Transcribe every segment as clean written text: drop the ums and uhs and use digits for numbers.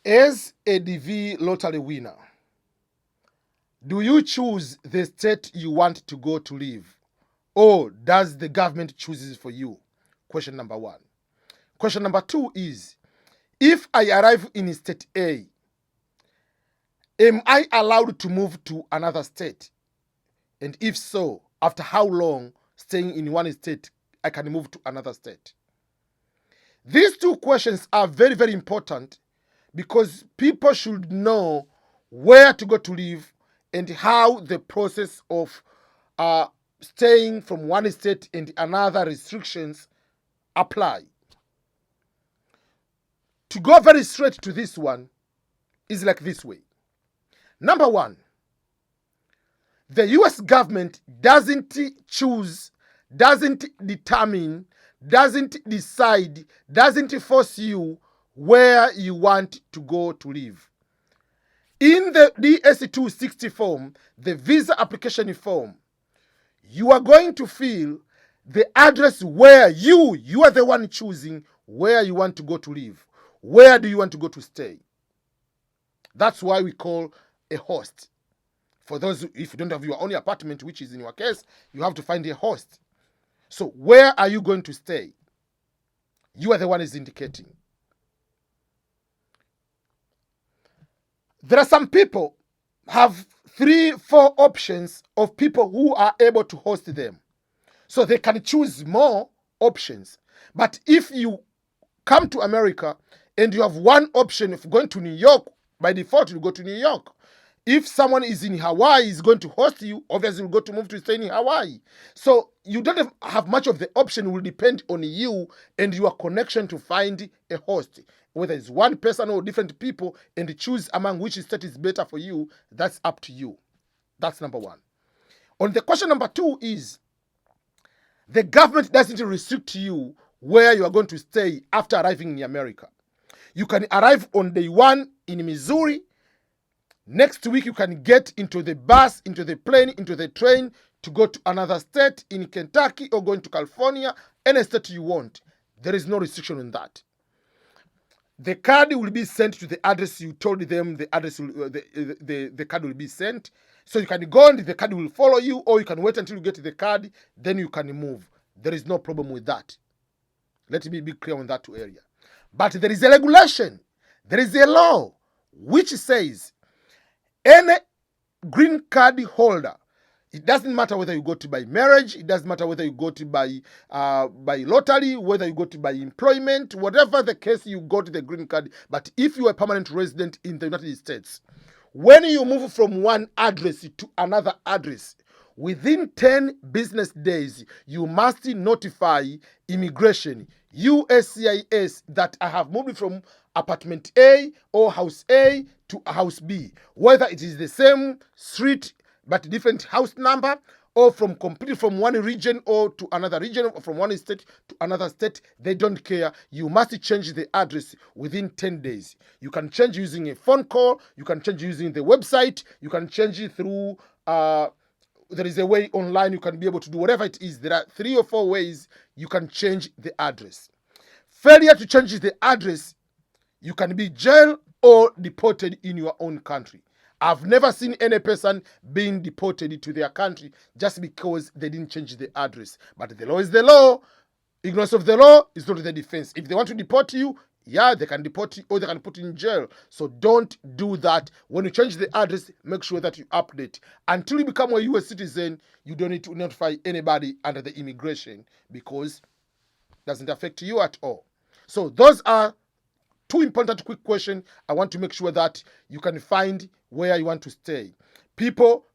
As a DV lottery winner, do you choose the state you want to go to live, or does the government choose it for you? Question number one. Question number two is, if I arrive in state A, am I allowed to move to another state? And if so, after how long staying in one state I can move to another state? These two questions are very, very important because people should know where to go to live and how the process of staying from one state and another restrictions apply. To go very straight to this one is like this way. Number one, the US government doesn't choose, doesn't determine, doesn't decide, doesn't force you where you want to go to live. In the DS-260 form, the visa application form, you are going to fill the address where you are the one choosing where you want to go to live. Where do you want to go to stay? That's why we call a host. For those, if you don't have your own apartment, which is in your case, you have to find a host. So where are you going to stay? You are the one is indicating. There are some people have 3-4 options of people who are able to host them. So they can choose more options. But if you come to America and you have one option of going to New York, by default you go to New York. If someone is in Hawaii is going to host you, obviously you'll go to move to stay in Hawaii. So you don't have much of the option. It will depend on you and your connection to find a host. Whether it's one person or different people, and choose among which state is better for you, that's up to you. That's number one. On the question number two is, the government doesn't restrict you where you are going to stay after arriving in America. You can arrive on day one in Missouri. Next week, you can get into the bus, into the plane, into the train to go to another state in Kentucky or going to California, any state you want. There is no restriction on that. The card will be sent to the address you told them the address will, the card will be sent. So you can go and the card will follow you, or you can wait until you get the card, then you can move. There is no problem with that. Let me be clear on that area. But there is a regulation. There is a law which says any green card holder, it doesn't matter whether you go to by marriage, it doesn't matter whether you go to by lottery, whether you go to by employment, whatever the case, you go to the green card. But if you are a permanent resident in the United States, when you move from one address to another address, within 10 business days, you must notify immigration, USCIS, that I have moved from apartment A or house A to house B. Whether it is the same street but different house number, or completely from one region or to another region, or from one state to another state, they don't care. You must change the address within 10 days. You can change using a phone call, you can change using the website, you can change it through, there is a way online you can be able to do whatever it is. There are 3 or 4 ways you can change the address. Failure to change the address, you can be jailed or deported in your own country. I've never seen any person being deported to their country just because they didn't change the address. But the law is the law. Ignorance of the law is not the defense. If they want to deport you, yeah, they can deport you or they can put you in jail. So don't do that. When you change the address, make sure that you update. Until you become a US citizen, you don't need to notify anybody under the immigration because it doesn't affect you at all. So those are 2 important quick questions. I want to make sure that you can find where you want to stay. People,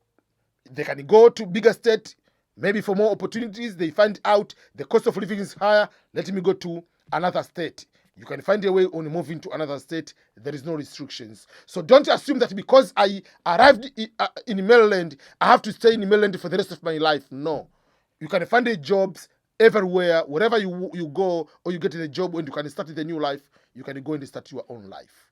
they can go to bigger state, maybe for more opportunities. They find out the cost of living is higher. Let me go to another state. You can find a way on moving to another state. There is no restrictions. So don't assume that because I arrived in Maryland, I have to stay in Maryland for the rest of my life. No. You can find a jobs everywhere, wherever you go or you get a job and you can start the new life, you can go and start your own life.